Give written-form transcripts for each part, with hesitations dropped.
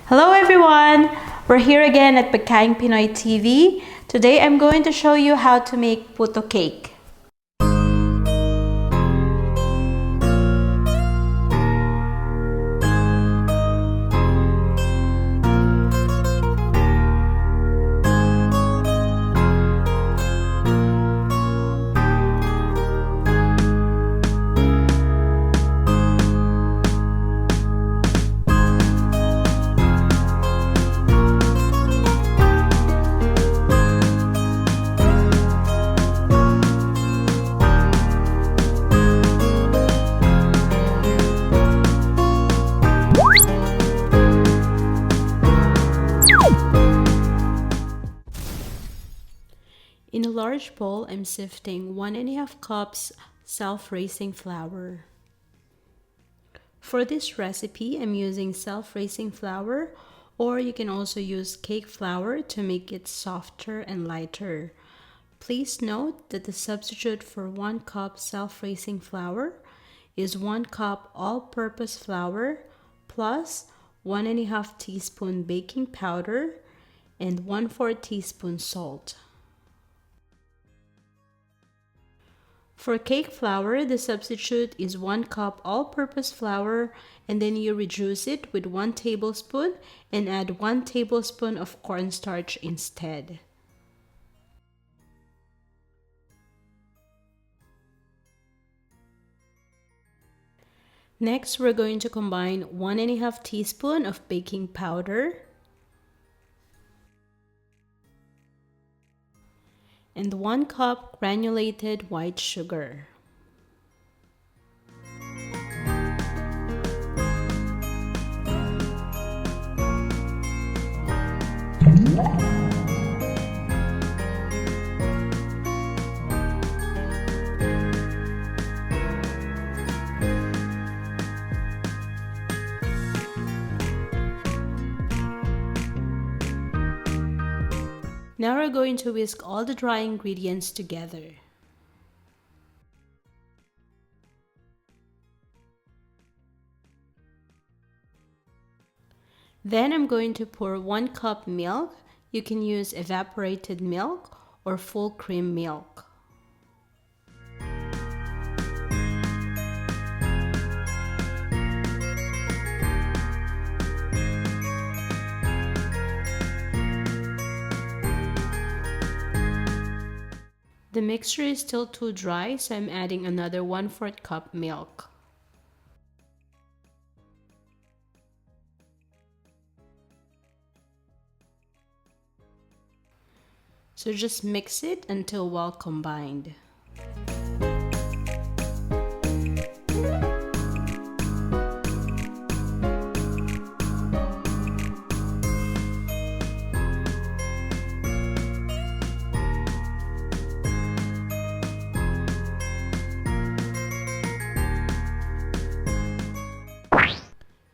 Hello everyone! We're here again at Pagkaing Pinoy TV. Today I'm going to show you how to make puto cake. In a large bowl, I'm sifting 1.5 cups self-raising flour. For this recipe, I'm using self-raising flour, or you can also use cake flour to make it softer and lighter. Please note that the substitute for 1 cup self-raising flour is 1 cup all-purpose flour plus 1.5 teaspoon baking powder and 1/4 teaspoon salt. For cake flour, the substitute is 1 cup all-purpose flour, and then you reduce it with 1 tablespoon and add 1 tablespoon of cornstarch instead. Next, we're going to combine 1.5 teaspoon of baking powder and 1 cup granulated white sugar. Now we're going to whisk all the dry ingredients together. Then I'm going to pour 1 cup milk. You can use evaporated milk or full cream milk. The mixture is still too dry, so I'm adding another 1/4 cup milk. So just mix it until well combined.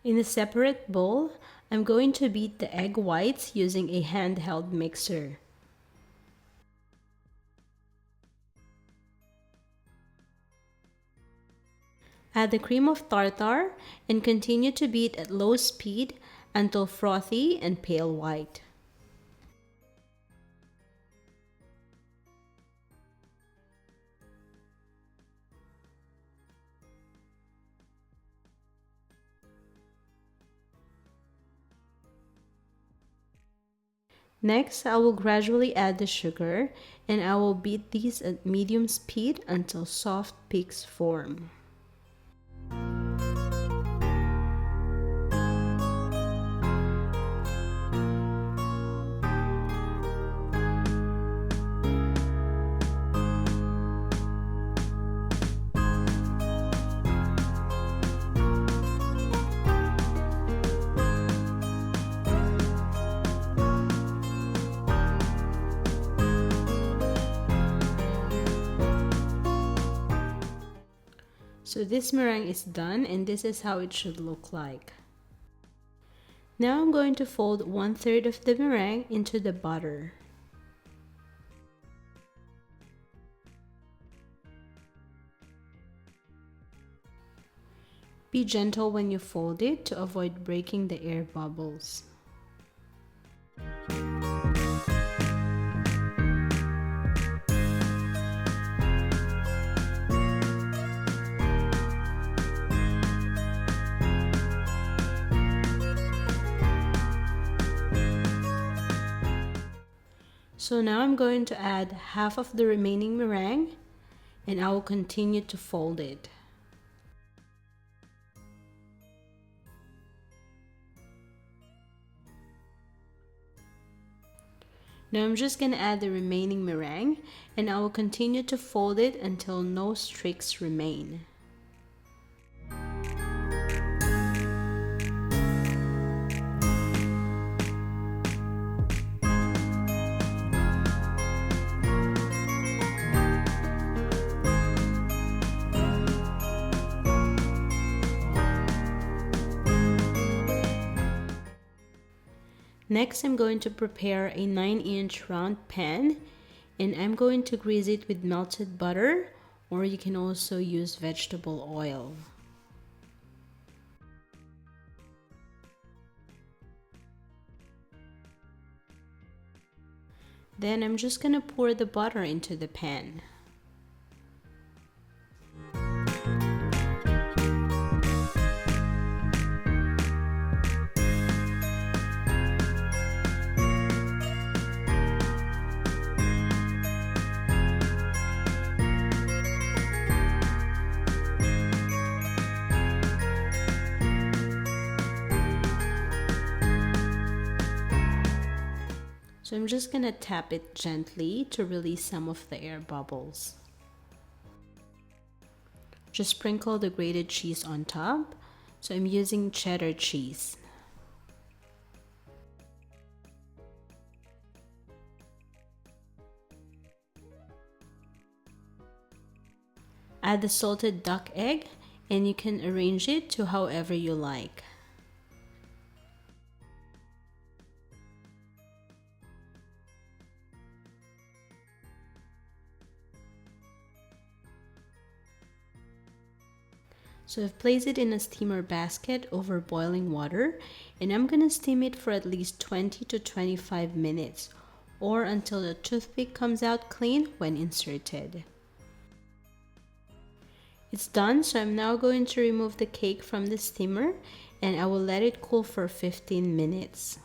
In a separate bowl, I'm going to beat the egg whites using a handheld mixer. Add the cream of tartar and continue to beat at low speed until frothy and pale white. Next, I will gradually add the sugar and I will beat these at medium speed until soft peaks form. So this meringue is done and this is how it should look like. Now I'm going to fold 1/3 of the meringue into the butter. Be gentle when you fold it to avoid breaking the air bubbles. So now I'm going to add half of the remaining meringue, and I will continue to fold it. Now I'm just going to add the remaining meringue, and I will continue to fold it until no streaks remain. Next, I'm going to prepare a 9-inch round pan, and I'm going to grease it with melted butter, or you can also use vegetable oil. Then I'm just going to pour the butter into the pan. So I'm just gonna tap it gently to release some of the air bubbles. Just sprinkle the grated cheese on top. So I'm using cheddar cheese. Add the salted duck egg, and you can arrange it to however you like. So I've placed it in a steamer basket over boiling water, and I'm gonna steam it for at least 20 to 25 minutes, or until the toothpick comes out clean when inserted. It's done, so I'm now going to remove the cake from the steamer, and I will let it cool for 15 minutes.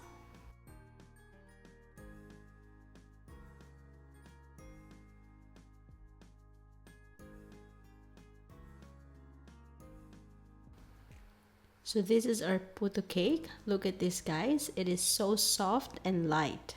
So this is our puto cake. Look at this, guys. It is so soft and light.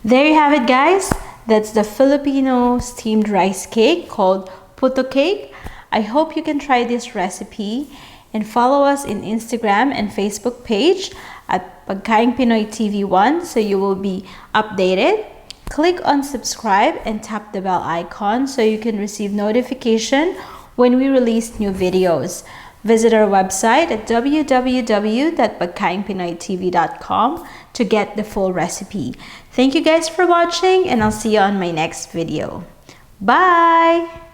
There you have it, guys. That's the Filipino steamed rice cake called puto cake. I hope you can try this recipe and follow us in Instagram and Facebook page at Pagkaing Pinoy TV1 so you will be updated. Click on subscribe and tap the bell icon so you can receive notification when we release new videos. Visit our website at www.pagkaingpinoytv.com to get the full recipe. Thank you guys for watching, and I'll see you on my next video. Bye!